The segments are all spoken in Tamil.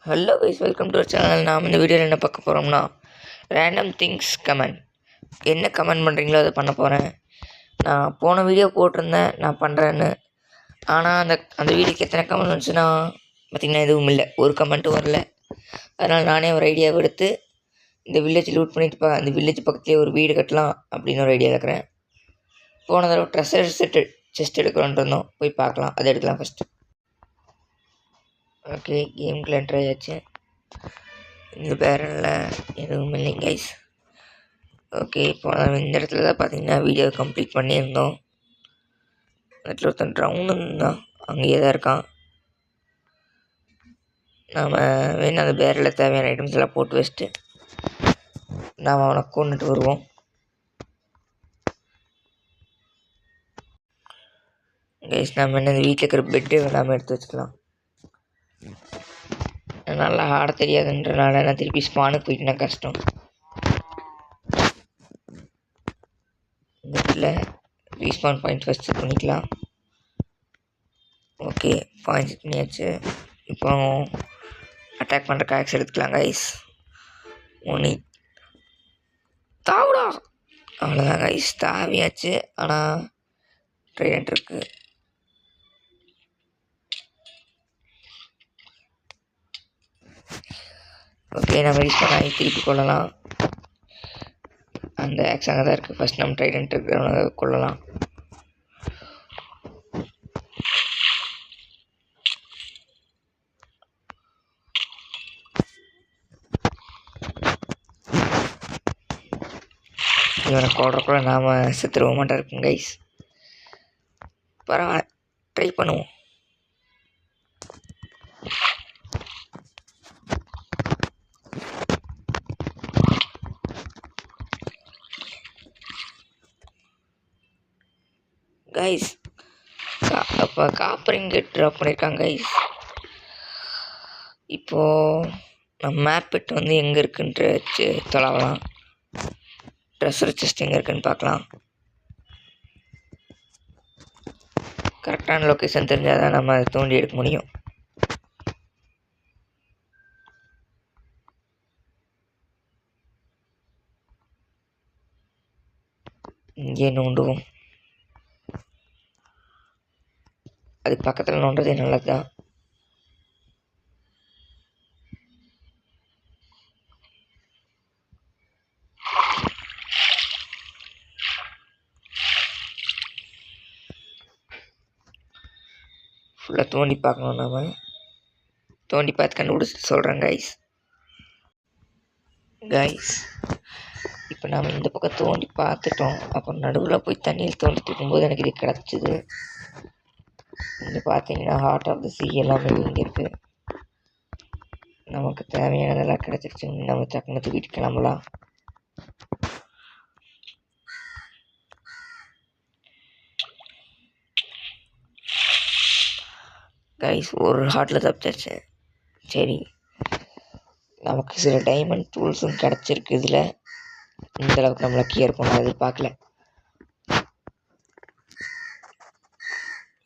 Hello guys, welcome to our channel. நாம் இந்த வீடியோவில் என்ன பார்க்க போகிறோம்னா, ரேண்டம் திங்ஸ் கமெண்ட். என்ன கமெண்ட் பண்ணுறீங்களோ அதை பண்ண போகிறேன். நான் போன வீடியோ போட்டிருந்தேன் நான் பண்ணுறேன்னு. ஆனால் அந்த வீடியோக்கு எத்தனை கமெண்ட் வந்துச்சுன்னா பார்த்திங்கன்னா எதுவும் இல்லை, ஒரு கமெண்ட்டும் வரல. அதனால் நானே ஒரு ஐடியாவை எடுத்து இந்த வில்லேஜ் லூட் பண்ணிட்டு அந்த வில்லேஜ் பக்கத்துலேயே ஒரு வீடு கட்டலாம் அப்படின்னு ஒரு ஐடியா இருக்கிறேன். போன தடவை ட்ரெஸ்ஸர் செஸ்ட் எடுக்கிறோன்ட்டு இருந்தோம், போய் பார்க்கலாம், அதை எடுக்கலாம் ஃபஸ்ட்டு. ஓகே, கேமுக்குள்ள என்ட்ரு ஆயாச்சு. இந்த பேரனில் எதுவும் இல்லைங்க கைஸ். ஓகே, இப்போ நம்ம இந்த இடத்துல தான் பார்த்தீங்கன்னா வீடியோ கம்ப்ளீட் பண்ணியிருந்தோம். இடத்துல ஒருத்தன் ட்ரவுன் தான் அங்கேயே தான் இருக்கான். நாம் வேணும் அந்த பேரில் தேவையான ஐட்டம்ஸ் எல்லாம் போட்டு வச்சுட்டு நாம் அவனை கொண்டுட்டு வருவோம். கைஸ், நம்ம என்ன வீட்டில் இருக்கிற பெட்டு எல்லாமே எடுத்து வச்சுக்கலாம். நல்லா ஆட தெரியாதுன்றனால நான் திருப்பி ஸ்பானுக்கு போயிட்டுனா கஷ்டம். இந்த இடத்துல ரீஸ்பான் பாயிண்ட் ஃபஸ்ட் செட் பண்ணிக்கலாம். ஓகே, பாயிண்ட் செட் பண்ணியாச்சு. இப்போ அட்டாக் பண்ணுற கேக்ஸ் எடுத்துக்கலாம் கைஸ். ஒனி தாவுடா, அவ்வளோதான் கைஸ், தாவியாச்சு. ஆனால் ட்ரைடன்ட் இருக்குது. ஓகே, நம்ம ரீஸ்பான் ஆகி திருப்பி கொள்ளலாம். அந்த ஆக்ஸ் அங்கே தான் இருக்குது. ஃபஸ்ட் நம்ம ட்ரைடன்ட் இருக்கிறவங்க கொள்ளலாம். இவனை கொள்றக்குள்ள நாம் செத்துருவ மாட்டா இருக்கும் கைஸ். பரவாயில்ல, ட்ரை பண்ணுவோம். கைஸ், அப்போ காப்பரிங் கேட் ட்ராப் பண்ணியிருக்காங்க கைஸ். இப்போது நம்ம மேப் இட்டு வந்து எங்கே இருக்குன்ட்டு வச்சு தொலைவலாம். ட்ரெஸ்ஸர் செஸ்ட் எங்கே இருக்குன்னு பார்க்கலாம். கரெக்டான லொக்கேஷன் தெரிஞ்சால் தான் நம்ம அதை தோண்டி எடுக்க முடியும். இங்கே நோண்டுவோம். அதுக்கு பக்கத்தில் நோண்டுறதே நல்லது தான். ஃபுல்லாக தோண்டி பார்க்கணும். நாம் தோண்டி பார்த்து கண்டுபிடிச்சிட்டு சொல்கிறேன் கைஸ். இப்போ நாம் இந்த பக்கம் தோண்டி பார்த்துட்டோம். அப்புறம் நடுவில் போய் தண்ணியில் தோண்டிட்டு இருக்கும்போது எனக்கு இது கிடச்சிது. இங்கே பார்த்தீங்கன்னா ஹார்ட் ஆஃப் த சீ எல்லாமே இங்கே இருக்குது. நமக்கு தேவையானதெல்லாம் கிடச்சிருச்சு. நம்ம டக்குனு தூக்கிட்டு கிளம்பலாம். கைஸ், ஒரு ஹார்ட்டில் தப்பிச்சாச்சு. சரி, நமக்கு சில டைமண்ட் டூல்ஸும் கிடச்சிருக்கு. இதில் இந்தளவுக்கு நம்ம லக்கியாக இருக்கும், நான் எதிர்பார்க்கல.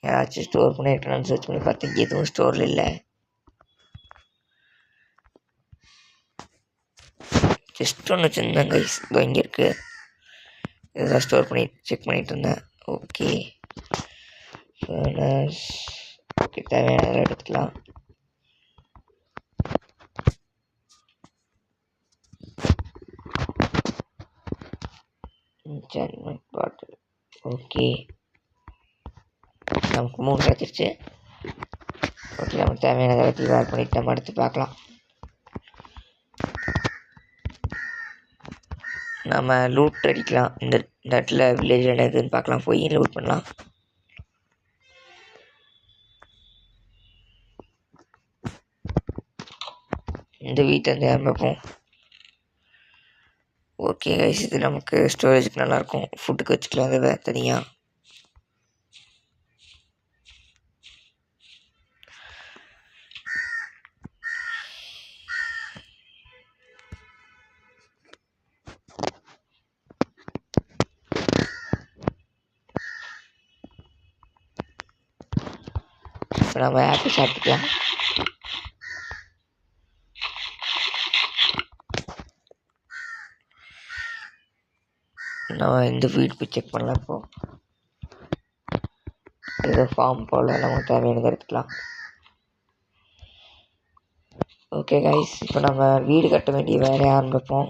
ஏதாச்சும் ஸ்டோர் பண்ணியிருக்கேன்னு சர்ச் பண்ணி பார்த்தேன், எதுவும் ஸ்டோரில் இல்லை. ஜஸ்ட் ஒன்று வச்சுருந்தேன் கைஸ், இதோ இங்கே இருக்குது. இதுதான் ஸ்டோர் பண்ணி செக் பண்ணிகிட்டு இருந்தேன். ஓகே, ஓகே, தேவையான எடுத்துக்கலாம். பாட்டில். ஓகே, நமக்கு 3 கிடச்சிருச்சு. ஓகே, நமக்கு தேவையான எல்லாத்தையும் வேர் பண்ணிட்டு நம்ம எடுத்து பார்க்கலாம். நம்ம லூட் அடிக்கலாம். இந்த இடத்துல வில்லேஜ் எதுன்னு பார்க்கலாம், போய் லூட் பண்ணலாம். இந்த வீட்டை வந்து ஆரம்பிப்போம். ஓகே கைஸ், இது நமக்கு ஸ்டோரேஜுக்கு நல்லாயிருக்கும். ஃபுட்டுக்கு வச்சுக்கலாம் அதை தனியாக. இப்போ நம்ம ஆப்பிள் சாப்பிட்டுக்கலாம். நம்ம இந்த வீடு போய் செக் பண்ணலாம். இப்போது ஏதோ ஃபார்ம் போல் நமக்கு தேவையானதை எடுத்துக்கலாம். ஓகே கைஸ், இப்போ நம்ம வீடு கட்ட வேண்டிய வேலையை ஆரம்பிப்போம்.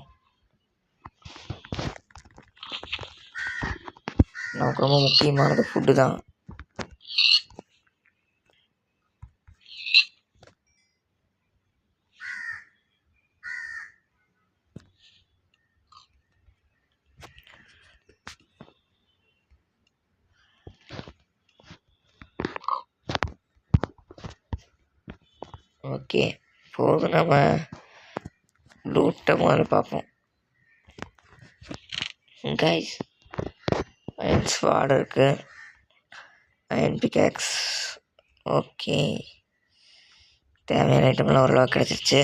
நமக்கு ரொம்ப முக்கியமானது ஃபுட்டு தான். ஓகே, இப்போது நம்ம லூட்டை முதல்ல பார்ப்போம். கைஸ், அயன் ஸ்வாட் இருக்குது, அயன் பிகாக்ஸ். ஓகே, தேவையான ஐட்டம்லாம் ஓரளவு கிடச்சிருச்சு.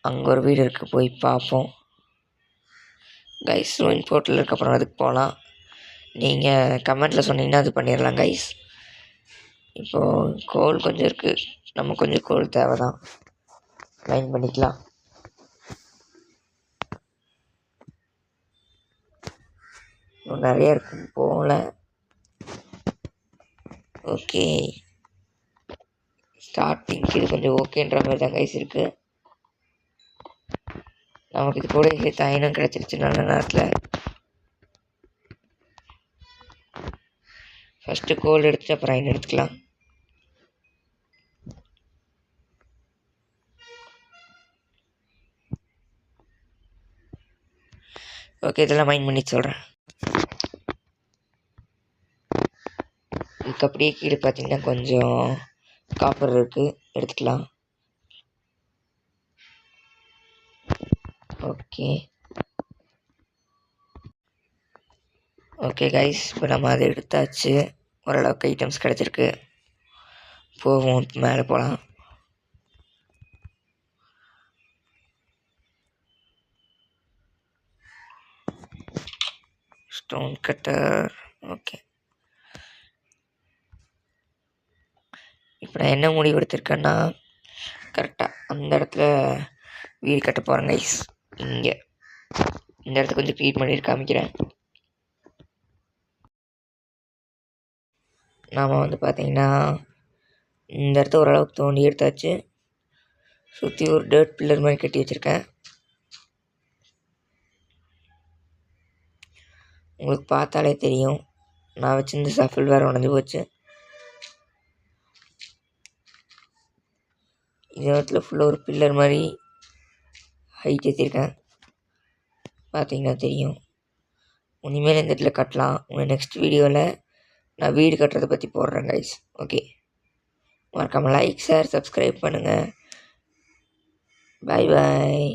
அங்கே ஒரு வீடு இருக்குது, போய் பார்ப்போம். கைஸ், ரூயின் போர்ட்டில் இருக்கப்பறம் அதுக்கு போகலாம். நீங்கள் கமெண்ட்டில் சொன்னீங்கன்னா அது பண்ணிடலாம் கைஸ். இப்போது கோல் கொஞ்சம் இருக்குது, நம்ம கொஞ்சம் கோல் தேவை தான், மைன் பண்ணிக்கலாம். இன்னும் நிறைய இருக்கும் போகல. ஓகே, ஸ்டார்டிங்க்கு இது கொஞ்சம் ஓகேன்ற மாதிரி தான் கைஸ் இருக்குது. நமக்கு இது கூட சேர்த்து அயனும் கிடச்சிருச்சு நல்ல நேரத்தில். ஃபஸ்ட்டு கோல் எடுத்துட்டு அப்புறம் அயன் எடுத்துக்கலாம். ஓகே, இதெல்லாம் மைண்ட் பண்ணி சொல்கிறேன். இதுக்கு அப்படியே கீழே பார்த்தீங்கன்னா கொஞ்சம் காப்பர் இருக்குது, எடுத்துக்கலாம். ஓகே ஓகே கைஸ், இப்போ நம்ம அதை எடுத்தாச்சு. ஓரளவுக்கு ஐட்டம்ஸ் கிடச்சிருக்கு. போவோம், மேலே போகலாம். Stone cutter. ஓகே, இப்போ நான் என்ன முடிவு எடுத்திருக்கேன்னா, கரெக்டாக அந்த இடத்துல வீடு கட்ட போகிறேன் கைஸ். இங்கே இந்த இடத்த கொஞ்சம் க்ளீன் பண்ணிட்டு காமிக்கிறேன். நாம் வந்து பார்த்திங்கன்னா இந்த இடத்த ஓரளவுக்கு தோண்டி எடுத்தாச்சு. சுற்றி ஒரு டர்ட் பில்லர் மாதிரி கட்டி வச்சுருக்கேன். உங்களுக்கு பார்த்தாலே தெரியும், நான் வச்சுருந்த சஃபில் வேறு உடஞ்சி போச்சு. இந்த இடத்துல ஃபுல்லாக ஒரு பில்லர் மாதிரி ஹைட் ஏற்றிருக்கேன், பார்த்தீங்கன்னா தெரியும். இனிமேல் இந்த இடத்துல கட்டலாம். உங்கள் நெக்ஸ்ட் வீடியோவில் நான் வீடு கட்டுறதை பற்றி போடுறேன் கைஸ். ஓகே, மறக்காமல் லைக், ஷேர், சப்ஸ்கிரைப் பண்ணுங்கள். பாய் பாய்.